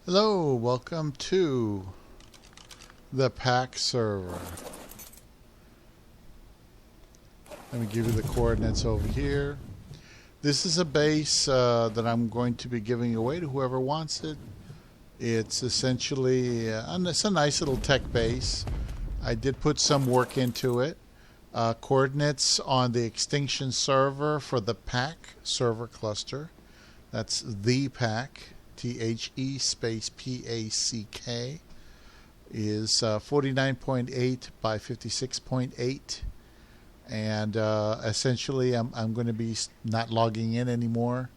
Hello, welcome to the pack server. Let me give you the coordinates over here. This is a base that I'm going to be giving away to whoever wants it. It's essentially it's a nice little tech base. I did put some work into it. Coordinates on the Extinction server for the pack server cluster. That's the pack. THE space PACK is 49.8 by 56.8, and essentially I'm going to be not logging in anymore.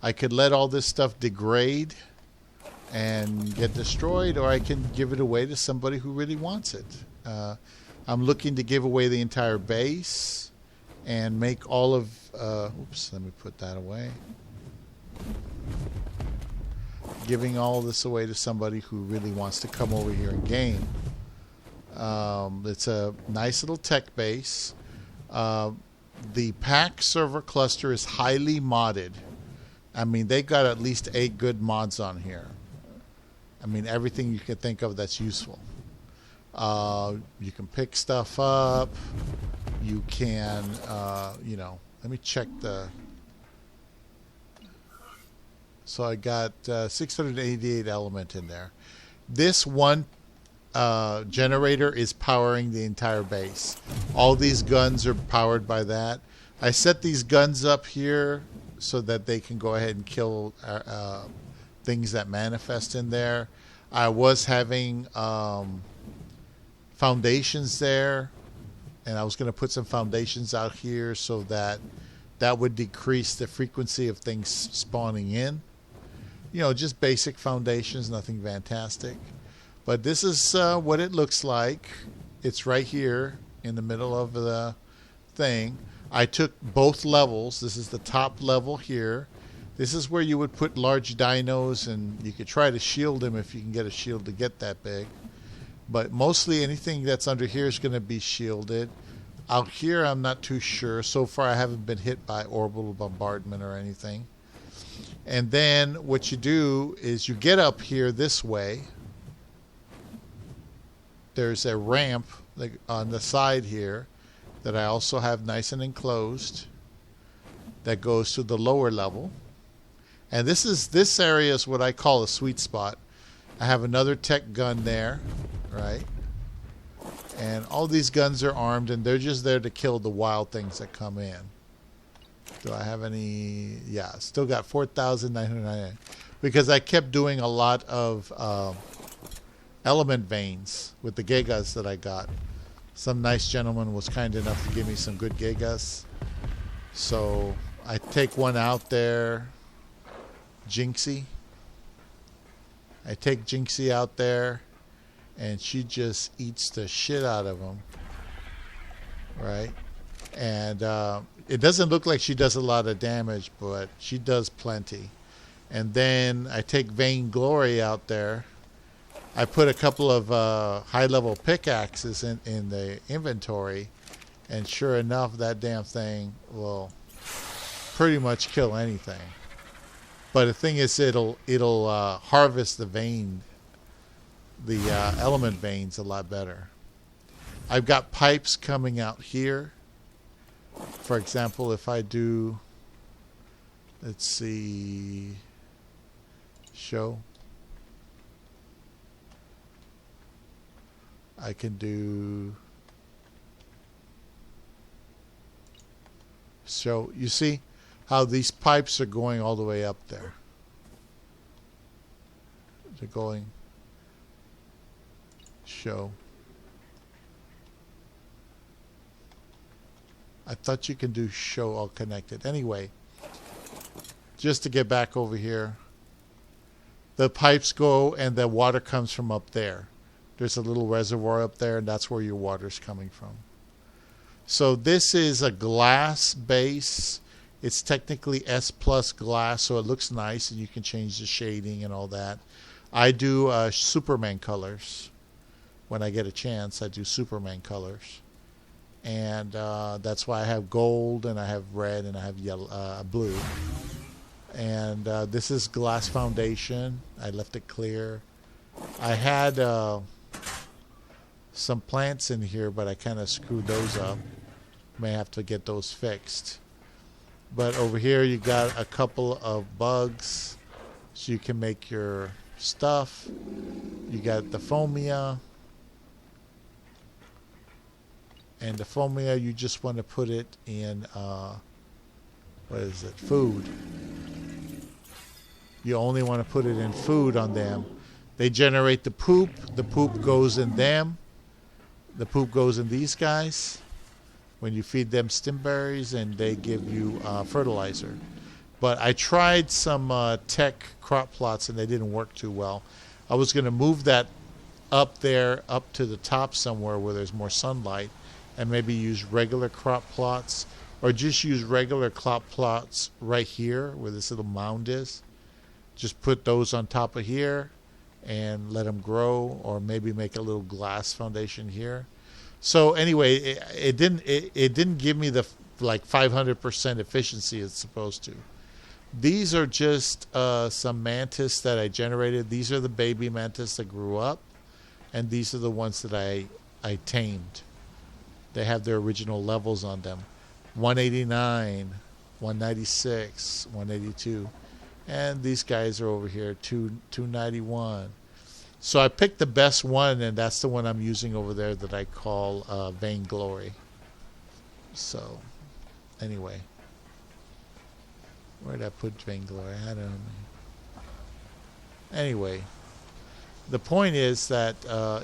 I could let all this stuff degrade and get destroyed, or I can give it away to somebody who really wants it. I'm looking to give away the entire base and make all of oops, let me put that away. Giving all this away to somebody who really wants to come over here and game. It's a nice little tech base. The pack server cluster is highly modded. I mean, they got at least 8 good mods on here. I mean, everything you can think of that's useful. You can pick stuff up. You can, let me check the... So I got 688 element in there. This one generator is powering the entire base. All these guns are powered by that. I set these guns up here so that they can go ahead and kill things that manifest in there. I was having foundations there, and I was going to put some foundations out here so that would decrease the frequency of things spawning in. You know, just basic foundations, nothing fantastic. But this is what it looks like. It's right here in the middle of the thing. I took both levels. This is the top level here. This is where you would put large dinos, and you could try to shield them if you can get a shield to get that big. But mostly anything that's under here is going to be shielded. Out here, I'm not too sure. So far, I haven't been hit by orbital bombardment or anything. And then what you do is you get up here this way. There's a ramp on the side here that I also have nice and enclosed that goes to the lower level. And this area is what I call a sweet spot. I have another tech gun there, right? And all these guns are armed, and they're just there to kill the wild things that come in. Do I have any? Yeah, still got 4,999 because I kept doing a lot of element veins with the Gigas that I got. Some nice gentleman was kind enough to give me some good Gigas. So I take one out there, Jinxie. I take Jinxie out there, and she just eats the shit out of them. Right? And it doesn't look like she does a lot of damage, but she does plenty. And then I take Vainglory out there. I put a couple of high-level pickaxes in the inventory, and sure enough, that damn thing will pretty much kill anything. But the thing is, it'll harvest the element veins a lot better. I've got pipes coming out here. For example, if I do, let's see, show. I can do show. You see how these pipes are going all the way up there? They're going show. I thought you can do show all connected. Anyway, just to get back over here, the pipes go and the water comes from up there. There's a little reservoir up there, and that's where your water's coming from. So this is a glass base. It's technically S plus glass, so it looks nice, and you can change the shading and all that. I do Superman colors. When I get a chance, I do Superman colors. And that's why I have gold, and I have red, and I have yellow, blue. And this is glass foundation. I left it clear. I had some plants in here, but I kind of screwed those up. May have to get those fixed. But over here you got a couple of bugs so you can make your stuff. You got the fomia. And the fomia, you just want to put it in, what is it, food. You only want to put it in food on them. They generate the poop. The poop goes in them. The poop goes in these guys when you feed them stimberries, and they give you fertilizer. But I tried some tech crop plots, and they didn't work too well. I was going to move that up there, up to the top somewhere where there's more sunlight, and maybe use regular crop plots, or just use regular crop plots right here where this little mound is. Just put those on top of here and let them grow, or maybe make a little glass foundation here. So anyway, it didn't give me the like 500% efficiency it's supposed to. These are just some mantis that I generated. These are the baby mantis that grew up, and these are the ones that I tamed. They have their original levels on them. 189, 196, 182. And these guys are over here, 291. So I picked the best one, and that's the one I'm using over there that I call Vainglory. So, anyway. Where did I put Vainglory? I don't know. Anyway, the point is that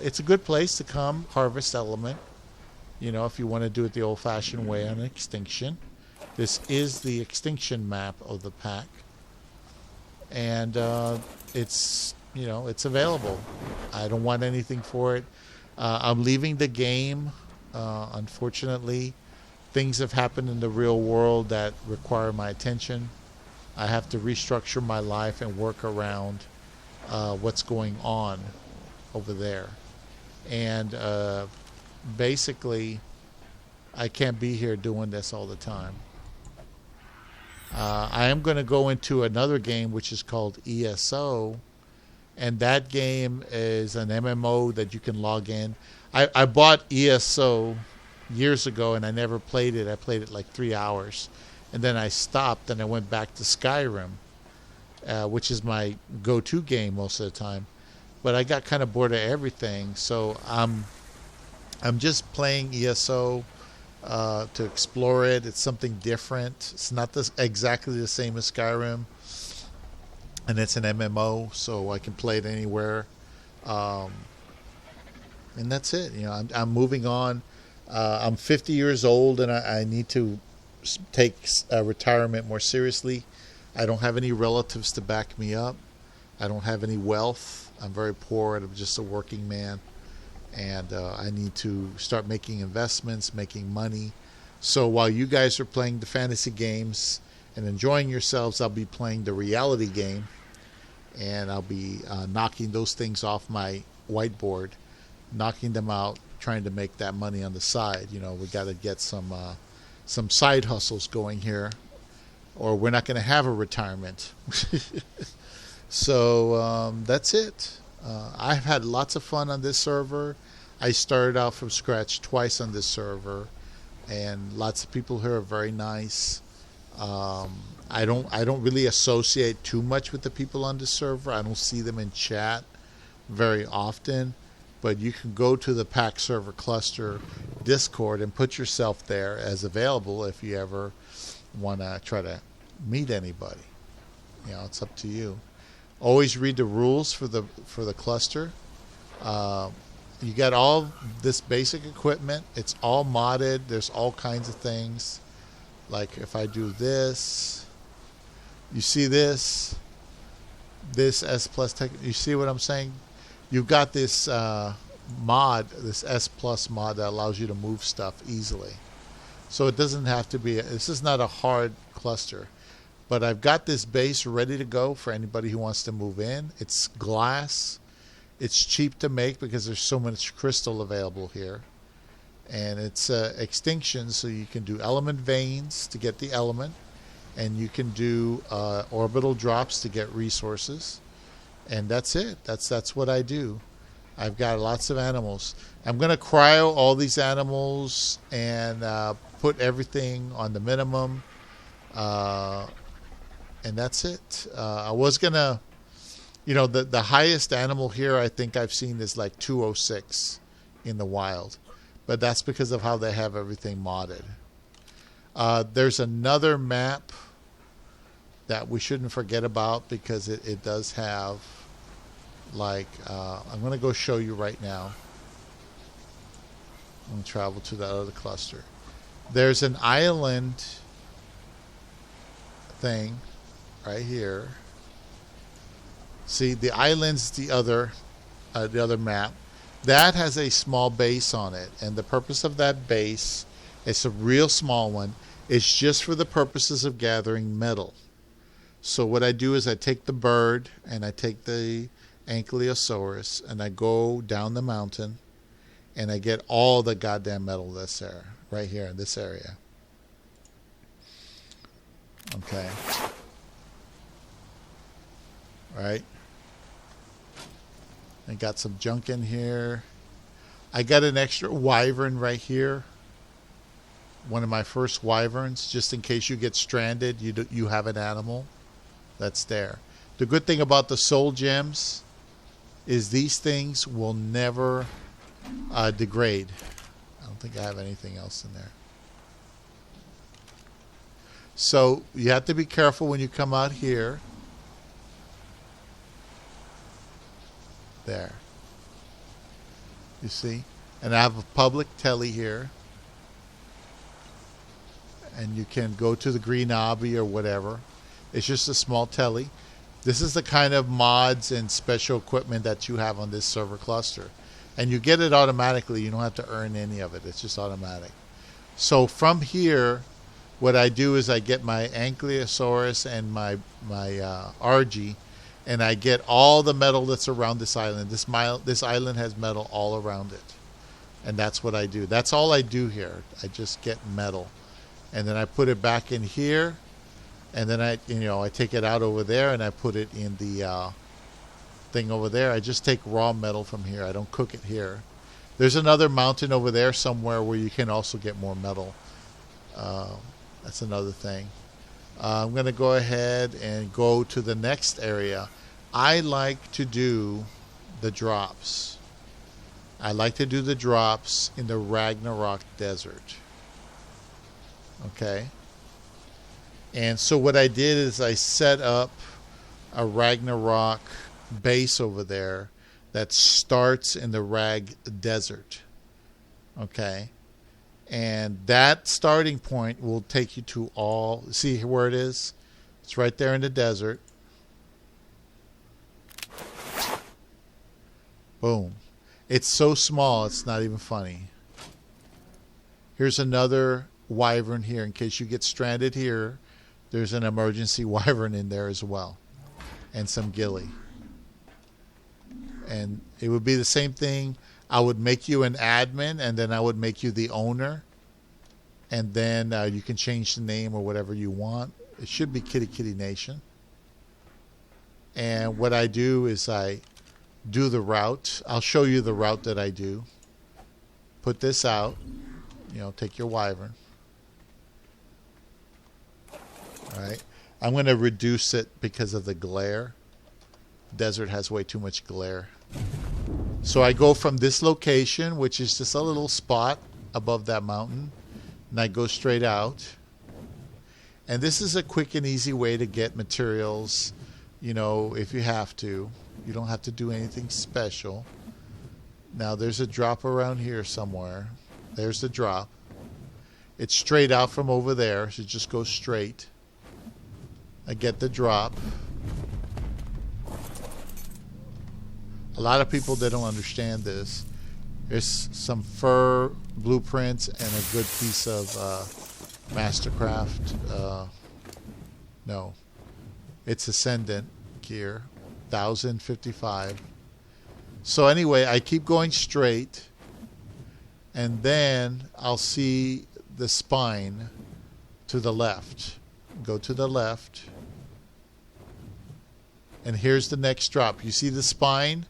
it's a good place to come harvest element. You know, if you want to do it the old-fashioned way on Extinction. This is the Extinction map of the pack. And it's, you know, it's available. I don't want anything for it. I'm leaving the game. Unfortunately, things have happened in the real world that require my attention. I have to restructure my life and work around what's going on over there. And basically, I can't be here doing this all the time. I am going to go into another game which is called ESO, and that game is an MMO that you can log in. I bought ESO years ago and I never played it. I played it like 3 hours, and then I stopped and I went back to Skyrim, which is my go-to game most of the time. But I got kind of bored of everything, so I'm just playing ESO to explore it. It's something different. It's not exactly the same as Skyrim, and it's an MMO, so I can play it anywhere. And that's it. You know, I'm moving on. I'm 50 years old, and I need to take retirement more seriously. I don't have any relatives to back me up. I don't have any wealth. I'm very poor. I'm just a working man. And I need to start making investments, making money. So while you guys are playing the fantasy games and enjoying yourselves, I'll be playing the reality game. And I'll be knocking those things off my whiteboard, knocking them out, trying to make that money on the side. You know, we got to get some side hustles going here, or we're not going to have a retirement. So that's it. I've had lots of fun on this server. I started out from scratch twice on this server, and lots of people here are very nice. I don't really associate too much with the people on this server. I don't see them in chat very often, but you can go to the Pack Server Cluster Discord and put yourself there as available if you ever want to try to meet anybody. You know, it's up to you. Always read the rules for the cluster. You got all this basic equipment. It's all modded. There's all kinds of things. Like if I do this, you see this S Plus Tech. You see what I'm saying? You've got this mod, this S Plus mod that allows you to move stuff easily. So it doesn't have to be. This is not a hard cluster. But I've got this base ready to go for anybody who wants to move in. It's glass. It's cheap to make because there's so much crystal available here. And it's Extinction, so you can do element veins to get the element. and you can do orbital drops to get resources, and that's it. That's what I do. I've got lots of animals. I'm going to cryo all these animals and put everything on the minimum, and that's it. I was going to, the highest animal here I think I've seen is like 206 in the wild, but that's because of how they have everything modded. There's another map that we shouldn't forget about because it does have, like, I'm going to go show you right now. I'm going to travel to that other cluster. There's an island thing right here. See, the island's the other map. That has a small base on it, and the purpose of that base, it's a real small one, it's just for the purposes of gathering metal. So what I do is I take the bird and I take the Ankylosaurus and I go down the mountain and I get all the goddamn metal that's there, right here in this area. Okay. Right. I got some junk in here. I got an extra wyvern right here. One of my first wyverns, just in case you get stranded, you have an animal that's there. The good thing about the soul gems is these things will never degrade. I don't think I have anything else in there. So you have to be careful when you come out here. There. You see? And I have a public telly here. And you can go to the green obby or whatever. It's just a small telly. This is the kind of mods and special equipment that you have on this server cluster. And you get it automatically. You don't have to earn any of it. It's just automatic. So from here, what I do is I get my Ankylosaurus and my RG, and I get all the metal that's around this island. This island has metal all around it. And that's what I do. That's all I do here. I just get metal. And then I put it back in here. And then I take it out over there and I put it in the thing over there. I just take raw metal from here. I don't cook it here. There's another mountain over there somewhere where you can also get more metal. That's another thing. I'm going to go ahead and go to the next area. I like to do the drops. I like to do the drops in the Ragnarok Desert. Okay. And so what I did is I set up a Ragnarok base over there that starts in the Rag Desert. Okay. And that starting point will take you to all... See where it is? It's right there in the desert. Boom. It's so small, it's not even funny. Here's another wyvern here. In case you get stranded here, there's an emergency wyvern in there as well. And some ghillie. And it would be the same thing. I would make you an admin, and then I would make you the owner. And then you can change the name or whatever you want. It should be Kitty Kitty Nation. And what I do is I do the route. I'll show you the route that I do. Put this out. Take your wyvern. All right. I'm going to reduce it because of the glare. Desert has way too much glare. So I go from this location, which is just a little spot above that mountain, and I go straight out. And this is a quick and easy way to get materials, if you have to. You don't have to do anything special. Now there's a drop around here somewhere. There's the drop. It's straight out from over there, so just go straight. I get the drop. A lot of people, they don't understand this. There's some fur blueprints and a good piece of Mastercraft. No. It's Ascendant gear. 1055. So anyway, I keep going straight. And then I'll see the spine to the left. Go to the left. And here's the next drop. You see the spine?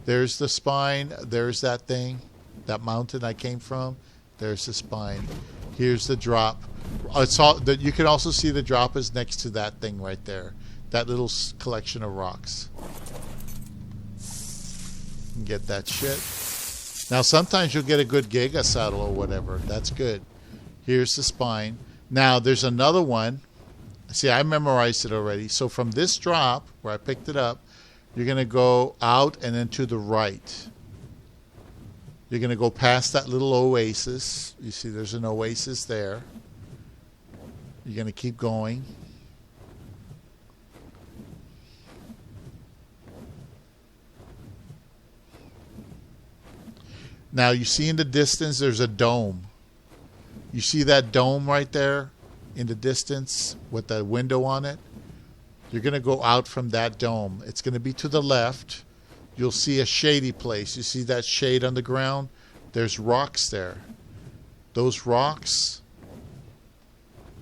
There's the spine. There's that thing. That mountain I came from. There's the spine. Here's the drop. It's all, you can also see the drop is next to that thing right there. That little collection of rocks. Get that shit. Now sometimes you'll get a good Giga saddle or whatever. That's good. Here's the spine. Now there's another one. See, I memorized it already. So from this drop where I picked it up, you're going to go out and then to the right. You're going to go past that little oasis. You see there's an oasis there. You're going to keep going. Now you see in the distance there's a dome. You see that dome right there in the distance with the window on it? You're going to go out from that dome. It's going to be to the left. You'll see a shady place. You see that shade on the ground? There's rocks there. Those rocks,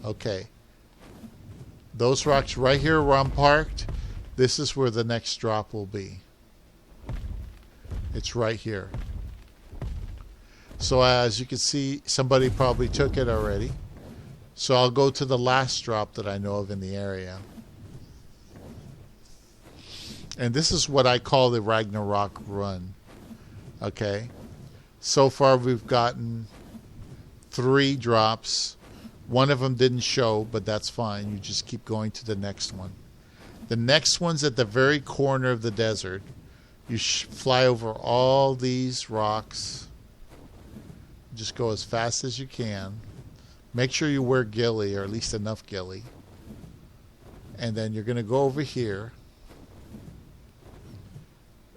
okay. Those rocks right here where I'm parked, this is where the next drop will be. It's right here. So as you can see, somebody probably took it already. So I'll go to the last drop that I know of in the area. And this is what I call the Ragnarok run. Okay. So far we've gotten 3 drops. One of them didn't show, but that's fine. You just keep going to the next one. The next one's at the very corner of the desert. You fly over all these rocks. Just go as fast as you can. Make sure you wear ghillie, or at least enough ghillie. And then you're going to go over here.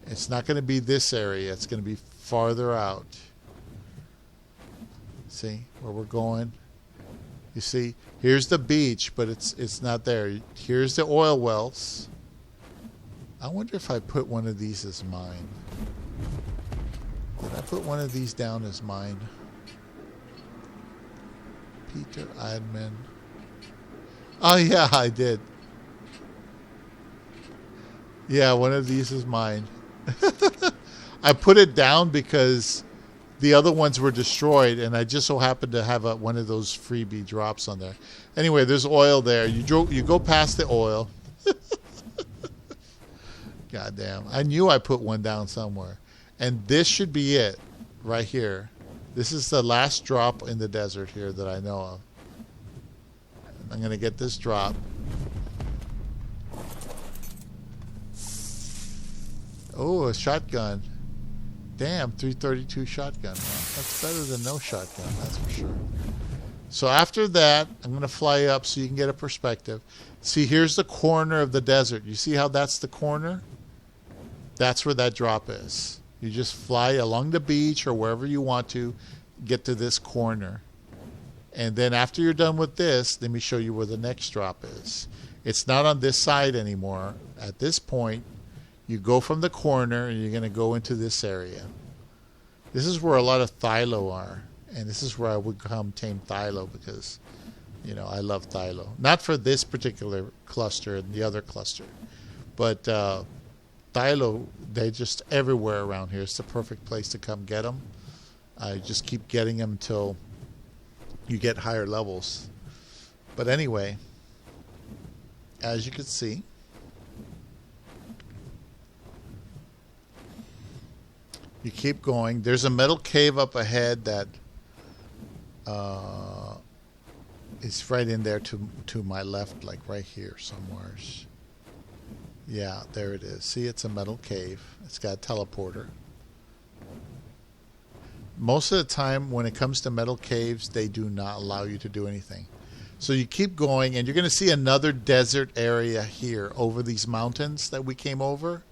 It's not going to be this area. It's going to be farther out. See where we're going? You see, here's the beach, but it's not there. Here's the oil wells. I wonder if I put one of these as mine. Did I put one of these down as mine? Peter Admin. Oh yeah, I did. Yeah, one of these is mine. I put it down because the other ones were destroyed, and I just so happened to have one of those freebie drops on there. Anyway, there's oil there. You go past the oil. Goddamn. I knew I put one down somewhere. And this should be it right here. This is the last drop in the desert here that I know of. I'm going to get this drop. Oh, a shotgun. Damn, 332 shotgun. Wow, that's better than no shotgun, that's for sure. So after that, I'm going to fly up so you can get a perspective. See, here's the corner of the desert. You see how that's the corner? That's where that drop is. You just fly along the beach or wherever you want to, get to this corner. And then after you're done with this, let me show you where the next drop is. It's not on this side anymore. At this point, you go from the corner and you're going to go into this area. This is where a lot of Thylo are. And this is where I would come tame Thylo because, you know, I love Thylo. Not for this particular cluster and the other cluster. But Thylo, they're just everywhere around here. It's the perfect place to come get them. I just keep getting them until you get higher levels. But anyway, as you can see, you keep going. There's a metal cave up ahead that is right in there to my left, like right here somewhere. Yeah, there it is. See, it's a metal cave. It's got a teleporter. Most of the time when it comes to metal caves, they do not allow you to do anything. So you keep going, and you're going to see another desert area here over these mountains that we came over.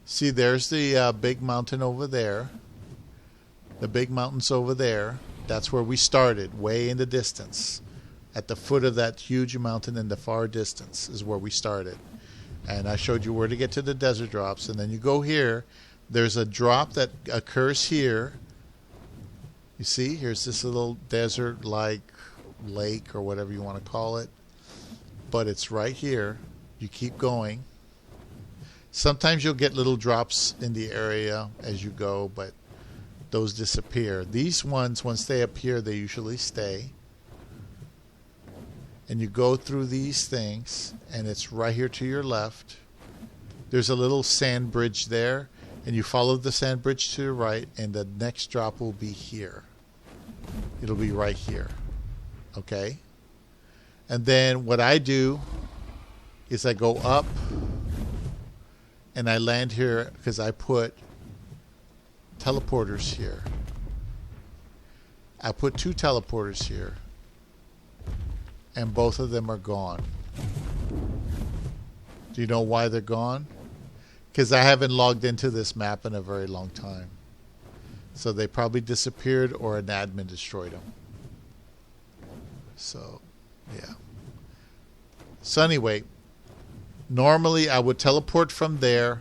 See, there's the big mountain over there. The big mountain's over there. That's where we started, way in the distance. At the foot of that huge mountain in the far distance is where we started. And I showed you where to get to the desert drops. And then you go here. There's a drop that occurs here. You see, here's this little desert-like lake or whatever you want to call it. but it's right here. You keep going. Sometimes you'll get little drops in the area as you go, but those disappear. These ones, once they appear, they usually stay. And you go through these things, and it's right here to your left. There's a little sand bridge there, and you follow the sand bridge to the right, and the next drop will be here. It'll be right here. Okay? And then what I do is I go up, and I land here because I put teleporters here. I put 2 teleporters here, and both of them are gone. Do you know why they're gone? Because I haven't logged into this map in a very long time. So they probably disappeared or an admin destroyed them. So, yeah. So anyway, normally I would teleport from there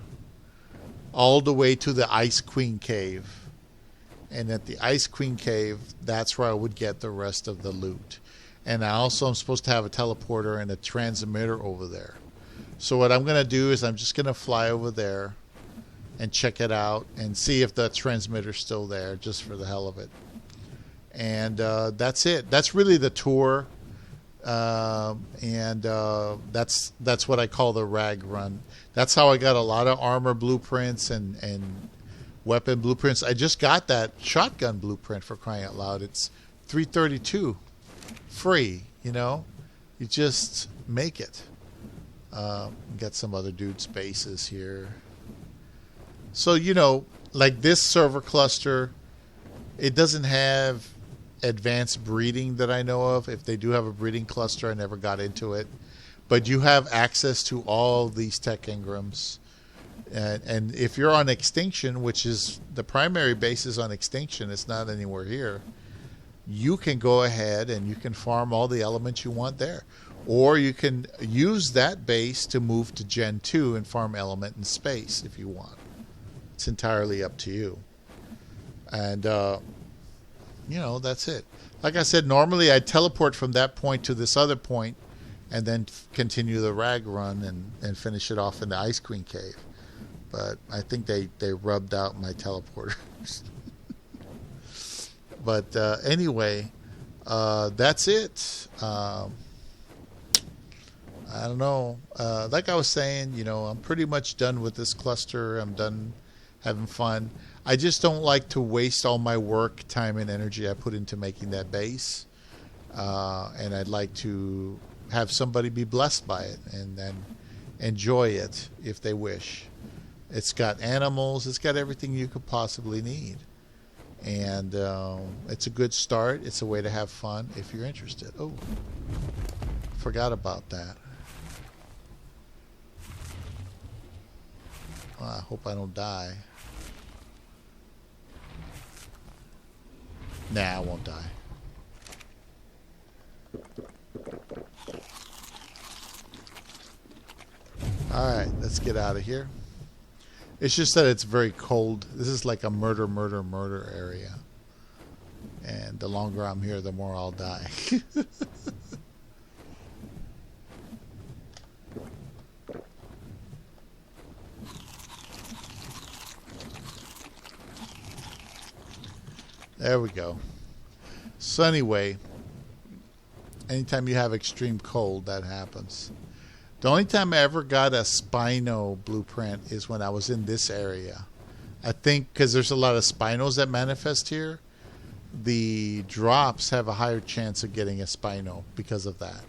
all the way to the Ice Queen Cave. And at the Ice Queen Cave, that's where I would get the rest of the loot. And I also am supposed to have a teleporter and a transmitter over there. So what I'm going to do is I'm just going to fly over there and check it out and see if the transmitter's still there, just for the hell of it. And that's it. That's really the tour. That's what I call the rag run. That's how I got a lot of armor blueprints and weapon blueprints. I just got that shotgun blueprint, for crying out loud. It's 332 free, you know. You just make it. Got some other dude's bases here. So, you know, like this server cluster, it doesn't have advanced breeding that I know of. If they do have a breeding cluster, I never got into it. But you have access to all these tech engrams. And if you're on Extinction, which is the primary base is on Extinction, it's not anywhere here, you can go ahead and you can farm all the elements you want there. Or you can use that base to move to Gen 2 and farm element in space if you want. It's entirely up to you. And, you know, that's it. Like I said, normally I teleport from that point to this other point and then continue the rag run and finish it off in the Ice Queen Cave. But I think they rubbed out my teleporters. But anyway, that's it. I don't know. Like I was saying, you know, I'm pretty much done with this cluster. I'm done having fun. I just don't like to waste all my work, time, and energy I put into making that base. And I'd like to have somebody be blessed by it and then enjoy it if they wish. It's got animals. It's got everything you could possibly need. And it's a good start. It's a way to have fun if you're interested. Oh, forgot about that. Well, I hope I don't die. Nah, I won't die. Alright, let's get out of here. It's just that it's very cold. This is like a murder area. And the longer I'm here, the more I'll die. There we go. So anyway, anytime you have extreme cold, that happens. The only time I ever got a Spino blueprint is when I was in this area. I think because there's a lot of Spinos that manifest here, the drops have a higher chance of getting a Spino because of that.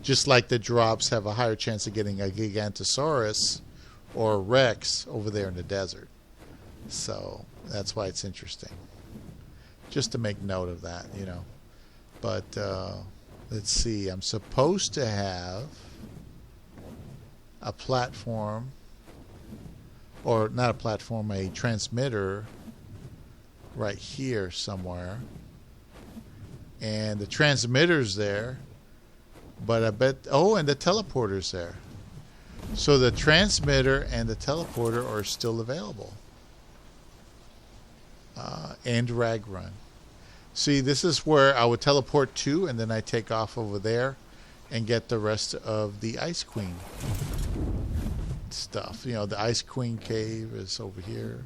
Just like the drops have a higher chance of getting a Gigantosaurus or a Rex over there in the desert. So that's why it's interesting. Just to make note of that, you know. But let's see. I'm supposed to have a platform, or not a platform, a transmitter right here somewhere. And the transmitter's there, but I bet, oh, and the teleporter's there. So the transmitter and the teleporter are still available. And rag run. See, this is where I would teleport to, and then I take off over there, and get the rest of the Ice Queen stuff. You know, the Ice Queen cave is over here.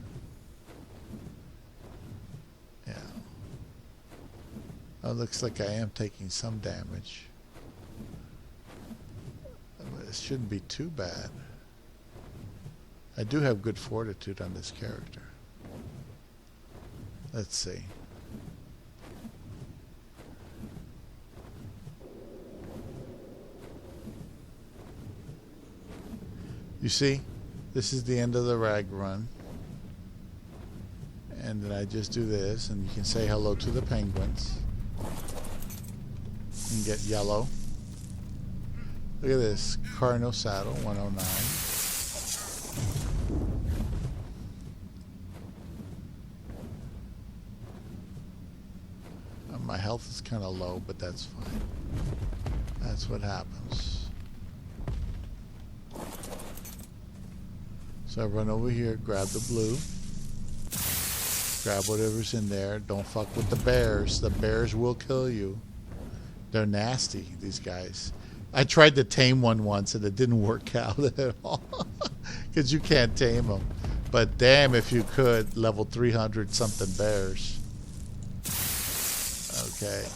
Yeah. Oh, it looks like I am taking some damage. But it shouldn't be too bad. I do have good fortitude on this character. Let's see. You see, this is the end of the rag run. And then I just do this, and you can say hello to the penguins. And get yellow. Look at this, Cardinal Saddle, 109. My health is kind of low, but that's fine. That's what happens. So I run over here, grab the blue, grab whatever's in there. Don't fuck with the bears. The bears will kill you. They're nasty, these guys. I tried to tame one once and it didn't work out at all because you can't tame them. But damn if you could, level 300 something bears. Okay.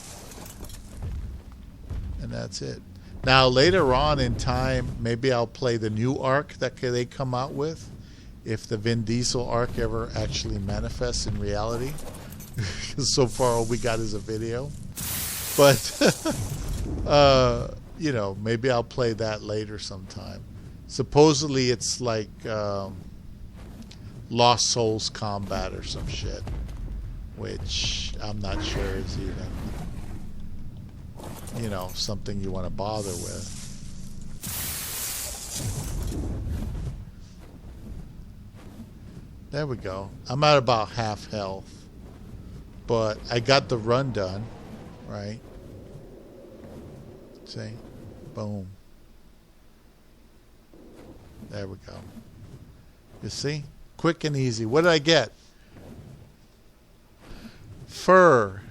And that's it. Now later on in time, maybe I'll play the new arc that they come out with, if the Vin Diesel arc ever actually manifests in reality. So far all we got is a video. But you know, maybe I'll play that later sometime. Supposedly it's like Lost Souls combat or some shit, which I'm not sure is even, you know, something you want to bother with. There we go. I'm at about half health, but I got the run done, right? See? Boom. There we go. You see? Quick and easy. What did I get? Fur,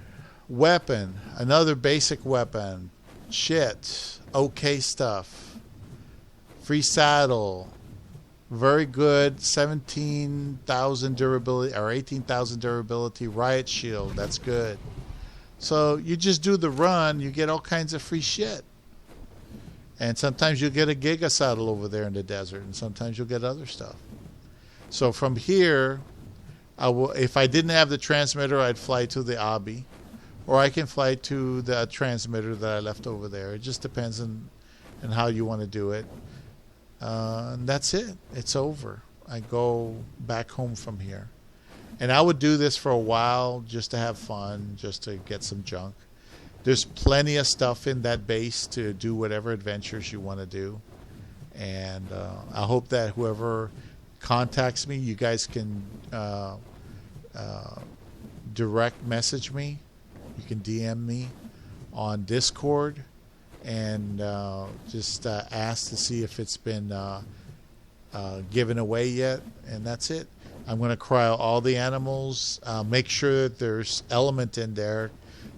weapon, another basic weapon, shit, okay stuff, free saddle, very good, 17,000 durability or 18,000 durability, riot shield, that's good. So you just do the run, you get all kinds of free shit. And sometimes you'll get a Giga saddle over there in the desert, and sometimes you'll get other stuff. So from here, if I didn't have the transmitter, I'd fly to the Abbey, or I can fly to the transmitter that I left over there. It just depends on how you want to do it. And that's it. It's over. I go back home from here. And I would do this for a while just to have fun, just to get some junk. There's plenty of stuff in that base to do whatever adventures you want to do. And I hope that whoever contacts me, you guys can direct message me. You can DM me on Discord and just ask to see if it's been given away yet. And that's it. I'm going to cryo all the animals, make sure that there's element in there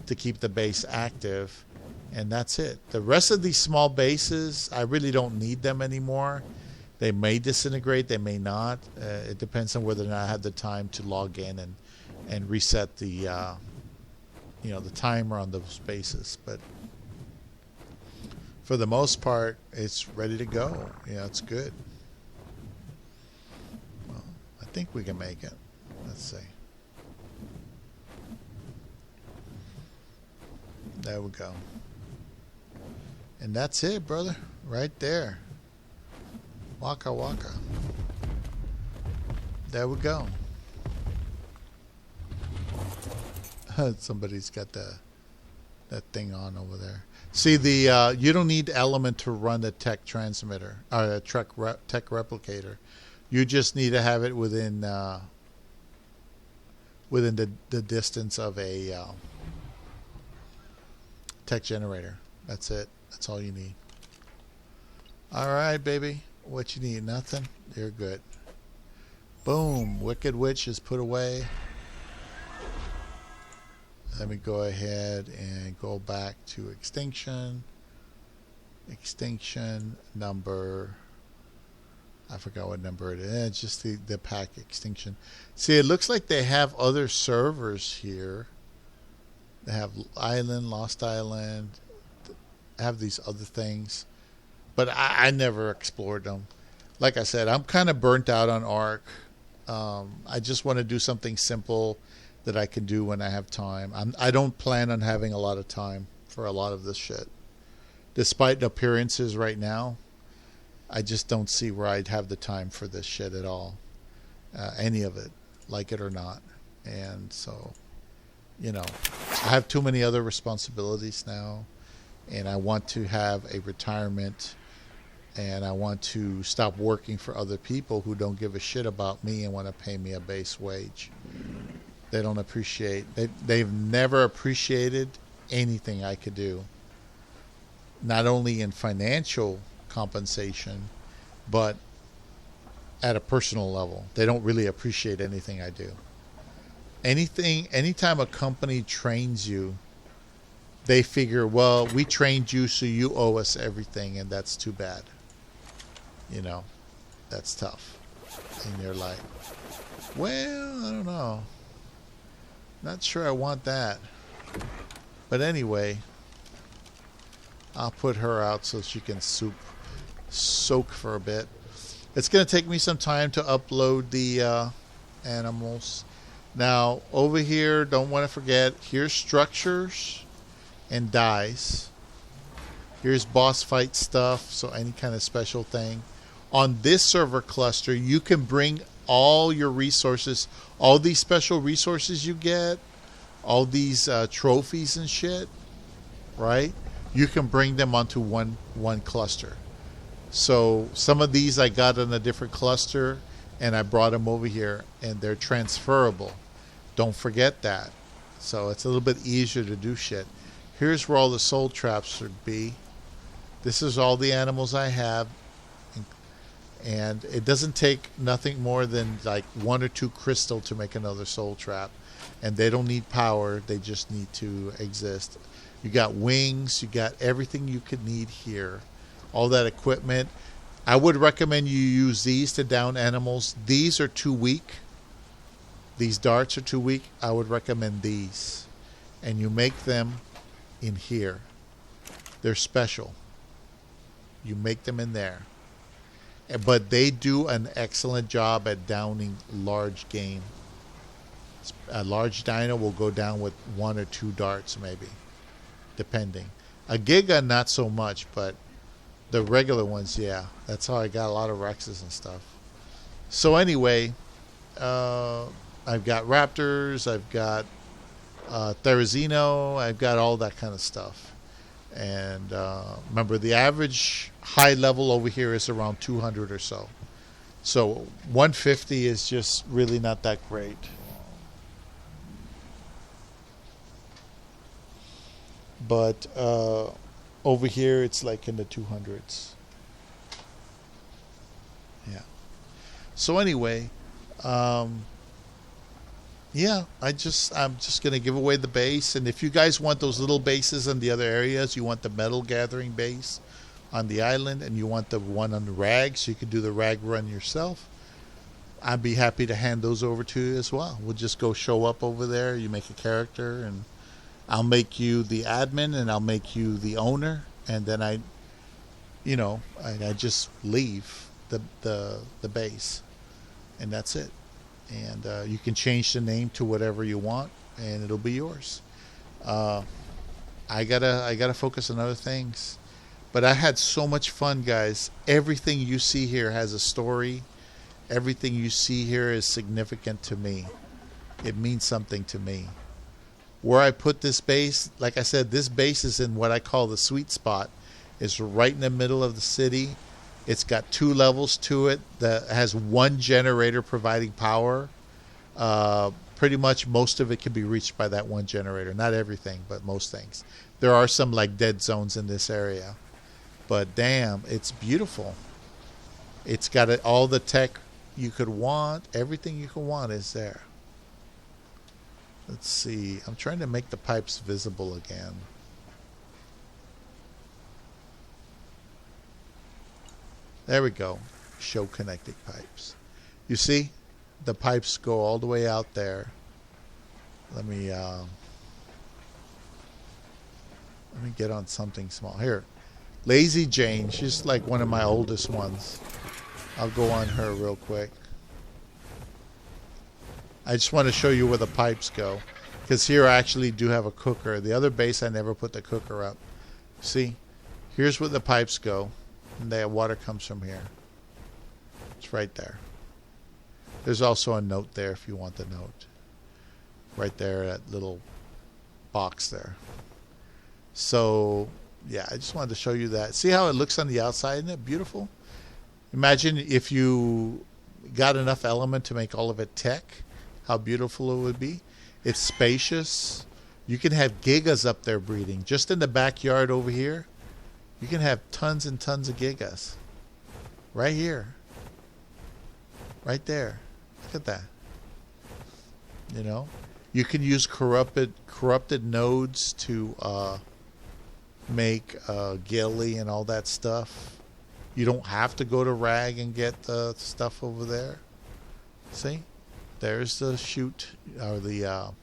to keep the base active, and that's it. The rest of these small bases, I really don't need them anymore. They may disintegrate, they may not. It depends on whether or not I have the time to log in and reset the the timer on those bases. But for the most part, it's ready to go. It's good. Well, I think we can make it. Let's see. There we go. And that's it, brother. Right there. Waka waka. There we go. Somebody's got that thing on over there. See, the you don't need element to run the tech transmitter or the tech replicator. You just need to have it within the distance of a tech generator. That's it. That's all you need. All right, baby. What you need? Nothing? You're good. Boom. Wicked Witch is put away. Let me go ahead and go back to Extinction. Extinction number. I forgot what number it is. It's just the pack extinction. See, it looks like they have other servers here. They have Island, Lost Island, have these other things. But I never explored them. Like I said, I'm kind of burnt out on Ark. I just want to do something simple that I can do when I have time. I don't plan on having a lot of time for a lot of this shit. Despite the appearances right now, I just don't see where I'd have the time for this shit at all. Any of it, like it or not. And so, I have too many other responsibilities now. And I want to have a retirement. And I want to stop working for other people who don't give a shit about me and want to pay me a base wage. They don't appreciate. They've never appreciated anything I could do. Not only in financial compensation, but at a personal level. They don't really appreciate anything I do. Anytime a company trains you, they figure, well, we trained you, so you owe us everything, and that's too bad. That's tough. And you're like, well, I don't know. Not sure I want that. But anyway, I'll put her out so she can soak for a bit. It's going to take me some time to upload the animals. Now, over here, don't want to forget, here's structures and dies. Here's boss fight stuff, so any kind of special thing. On this server cluster, you can bring all your resources, all these special resources you get, all these trophies and shit, right? You can bring them onto one cluster. So some of these I got on a different cluster, and I brought them over here, and they're transferable. Don't forget that. So it's a little bit easier to do shit. Here's where all the soul traps should be. This is all the animals I have. And it doesn't take nothing more than like 1 or 2 crystal to make another soul trap. And they don't need power. They just need to exist. You got wings. You got everything you could need here. All that equipment. I would recommend you use these to down animals. These are too weak. These darts are too weak. I would recommend these. And you make them in here. They're special. You make them in there. But they do an excellent job at downing large game. A large dino will go down with 1 or 2 darts maybe, depending. A Giga, not so much, but the regular ones, yeah. That's how I got a lot of Rexes and stuff. So anyway, I've got Raptors, I've got Therizino, I've got all that kind of stuff. And remember, the average high level over here is around 200 or so. So 150 is just really not that great. But over here, it's like in the 200s. Yeah. So anyway, yeah, I'm just going to give away the base. And if you guys want those little bases in the other areas, you want the metal gathering base on the island, and you want the one on the rag, so you can do the rag run yourself, I'd be happy to hand those over to you as well. We'll just go show up over there. You make a character, and I'll make you the admin, and I'll make you the owner, and then I just leave the base, and that's it. And you can change the name to whatever you want, and it'll be yours. I gotta focus on other things, but I had so much fun, guys. Everything you see here has a story. Everything you see here is significant to me. It means something to me. Where I put this base, like I said, this base is in what I call the sweet spot. It's right in the middle of the city. It's got 2 levels to it that has 1 generator providing power. Pretty much most of it can be reached by that 1 generator. Not everything, but most things. There are some like dead zones in this area. But damn, it's beautiful. It's got all the tech you could want. Everything you could want is there. Let's see. I'm trying to make the pipes visible again. There we go. Show connecting pipes. You see, the pipes go all the way out there. Let me get on something small here. Lazy Jane, she's like one of my oldest ones. I'll go on her real quick. I just want to show you where the pipes go, because here I actually do have a cooker. The other base I never put the cooker up. See, here's where the pipes go, and the water comes from here. It's right there. There's also a note there if you want the note. Right there, that little box there. So, yeah, I just wanted to show you that. See how it looks on the outside? Isn't it beautiful? Imagine if you got enough element to make all of it tech, how beautiful it would be. It's spacious. You can have gigas up there breeding. Just in the backyard over here, you can have tons and tons of gigas. Right here. Right there. Look at that. You know? You can use corrupted nodes to make gilly and all that stuff. You don't have to go to rag and get the stuff over there. See? There's the chute, or the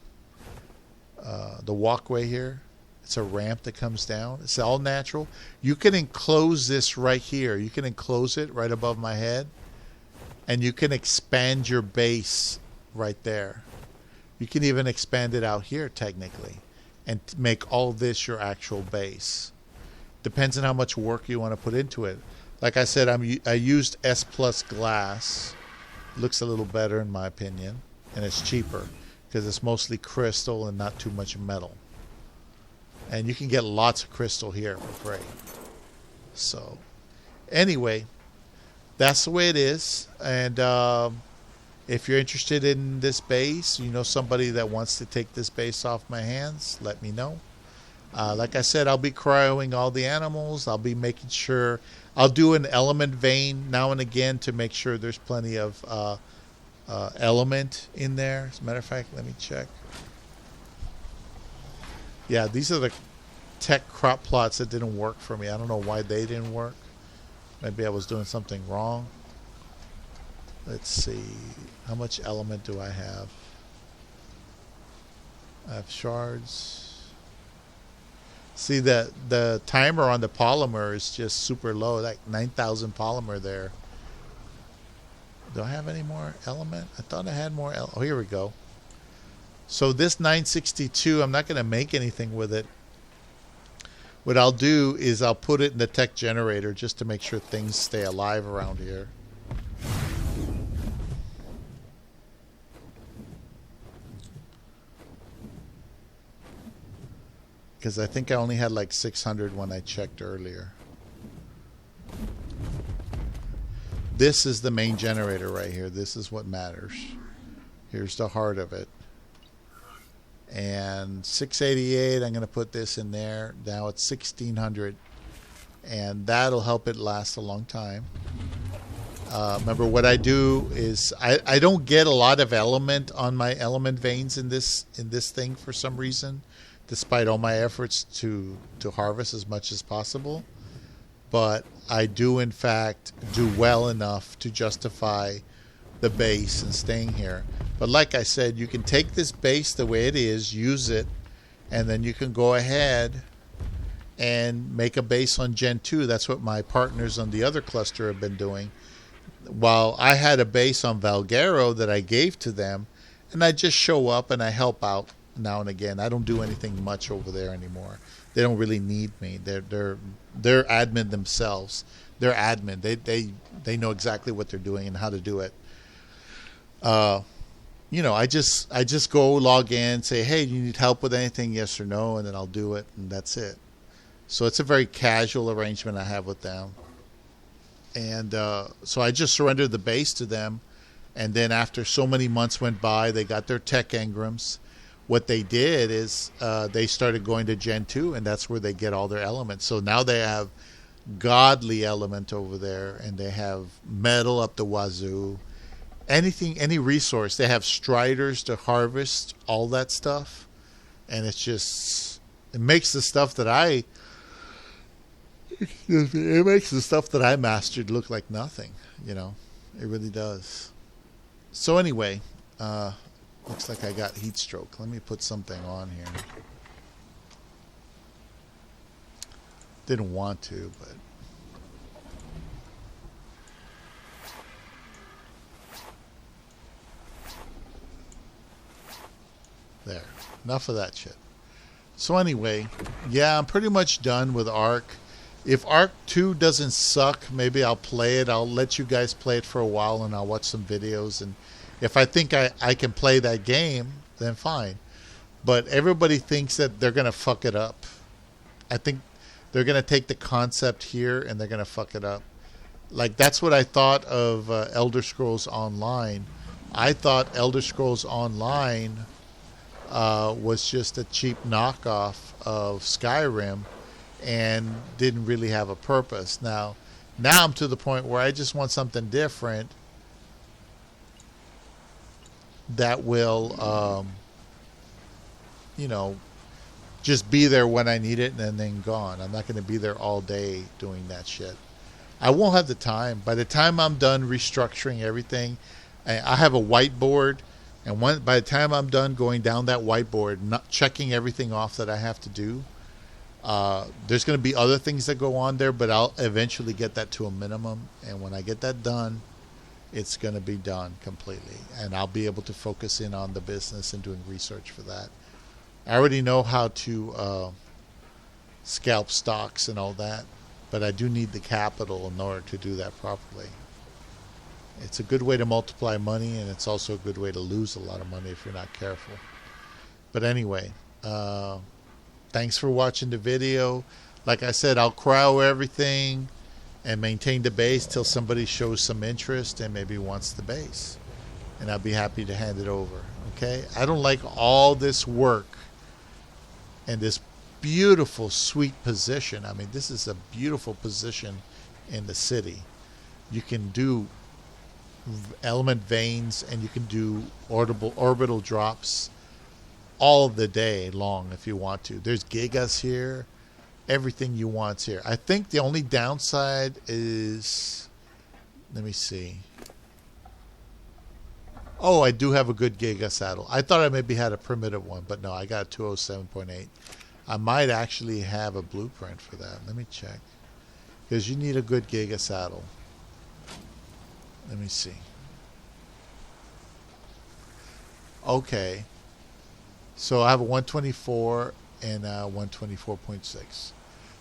walkway here. It's a ramp that comes down. It's all natural. You can enclose this right here. You can enclose it right above my head. And you can expand your base right there. You can even expand it out here technically and make all this your actual base. Depends on how much work you want to put into it. Like I said, I used S Plus glass. Looks a little better in my opinion, and it's cheaper because it's mostly crystal and not too much metal. And you can get lots of crystal here for free. So anyway, that's the way it is. And if you're interested in this base, you know somebody that wants to take this base off my hands, let me know. Like I said, I'll be cryoing all the animals. I'll be making sure. I'll do an element vein now and again to make sure there's plenty of element in there. As a matter of fact, let me check. Yeah, these are the tech crop plots that didn't work for me. I don't know why they didn't work. Maybe I was doing something wrong. Let's see. How much element do I have? I have shards. See, the timer on the polymer is just super low, like 9,000 polymer there. Do I have any more element? I thought I had more. Oh, here we go. So this 962, I'm not going to make anything with it. What I'll do is I'll put it in the tech generator just to make sure things stay alive around here. Because I think I only had like 600 when I checked earlier. This is the main generator right here. This is what matters. Here's the heart of it. And 688, I'm going to put this in there. Now it's 1600. And that'll help it last a long time. Remember what I do is I don't get a lot of element on my element veins in this thing for some reason, despite all my efforts to harvest as much as possible. But I do in fact do well enough to justify the base and staying here. But like I said, you can take this base the way it is, use it, and then you can go ahead and make a base on Gen 2. That's what my partners on the other cluster have been doing. While I had a base on Valguero that I gave to them, and I just show up and I help out now and again. I don't do anything much over there anymore. They don't really need me. They're admin themselves. They're admin. They know exactly what they're doing and how to do it. You know, I just go log in, say, hey, do you need help with anything? Yes or no, and then I'll do it, and that's it. So it's a very casual arrangement I have with them. And so I just surrendered the base to them, and then after so many months went by, they got their tech engrams. What they did is they started going to Gen 2, and that's where they get all their elements. So now they have godly element over there, and they have metal up the wazoo. Anything, any resource. They have striders to harvest all that stuff. And it's just, it makes the stuff that Excuse me. It makes the stuff that I mastered look like nothing, you know. It really does. So anyway, looks like I got heat stroke. Let me put something on here. Didn't want to, but there. Enough of that shit. So anyway, yeah, I'm pretty much done with Ark. If Ark 2 doesn't suck, maybe I'll play it. I'll let you guys play it for a while and I'll watch some videos. And if I think I can play that game, then fine. But everybody thinks that they're going to fuck it up. I think they're going to take the concept here and they're going to fuck it up. Like, that's what I thought of Elder Scrolls Online. I thought Elder Scrolls Online was just a cheap knockoff of Skyrim and didn't really have a purpose. Now I'm to the point where I just want something different that will, you know, just be there when I need it and then gone. I'm not going to be there all day doing that shit. I won't have the time. By the time I'm done restructuring everything, I have a whiteboard, and by the time I'm done going down that whiteboard, not checking everything off that I have to do, there's going to be other things that go on there, but I'll eventually get that to a minimum. And when I get that done, it's going to be done completely. And I'll be able to focus in on the business and doing research for that. I already know how to scalp stocks and all that, but I do need the capital in order to do that properly. It's a good way to multiply money, and it's also a good way to lose a lot of money if you're not careful. But anyway, thanks for watching the video. Like I said, I'll cryo everything and maintain the base till somebody shows some interest and maybe wants the base. And I'll be happy to hand it over. Okay? I don't like all this work and this beautiful, sweet position. I mean, this is a beautiful position in the city. You can do element veins and you can do orbital drops all the day long if you want to. There's gigas here. Everything you want's here. I think the only downside is, let me see. Oh, I do have a good giga saddle. I thought I maybe had a primitive one, but no, I got a 207.8. I might actually have a blueprint for that. Let me check. Because you need a good giga saddle. Let me see. Okay. So I have a 124 and a 124.6.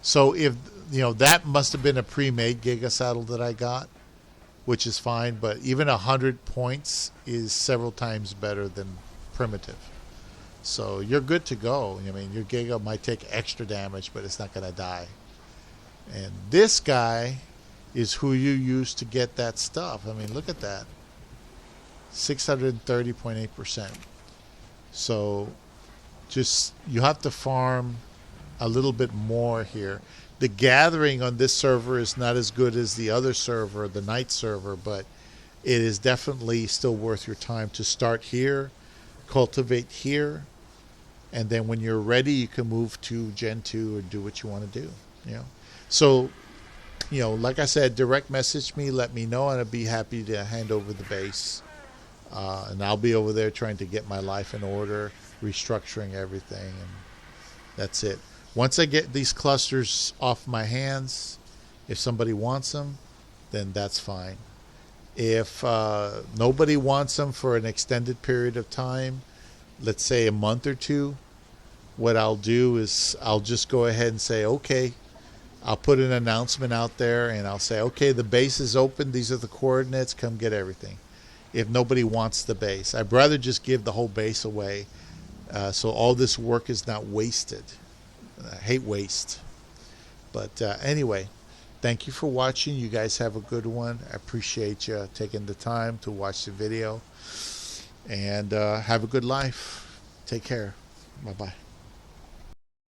So if, you know, that must have been a pre-made giga saddle that I got, which is fine, but even 100 points is several times better than primitive. So you're good to go. I mean, your giga might take extra damage, but it's not going to die. And this guy is who you use to get that stuff. I mean, look at that. 630.8%. So just, you have to farm a little bit more here. The gathering on this server is not as good as the other server, the night server, but it is definitely still worth your time to start here, cultivate here, and then when you're ready, you can move to Gen 2 and do what you want to do. You know, so, you know, like I said, direct message me, let me know, and I'd be happy to hand over the base. And I'll be over there trying to get my life in order, restructuring everything, and that's it. Once I get these clusters off my hands, if somebody wants them, then that's fine. If nobody wants them for an extended period of time, let's say a month or two, what I'll do is I'll just go ahead and say, okay, I'll put an announcement out there and I'll say, okay, the base is open. These are the coordinates. Come get everything. If nobody wants the base, I'd rather just give the whole base away so all this work is not wasted. I hate waste. But anyway, thank you for watching. You guys have a good one. I appreciate you taking the time to watch the video. And have a good life. Take care. Bye-bye.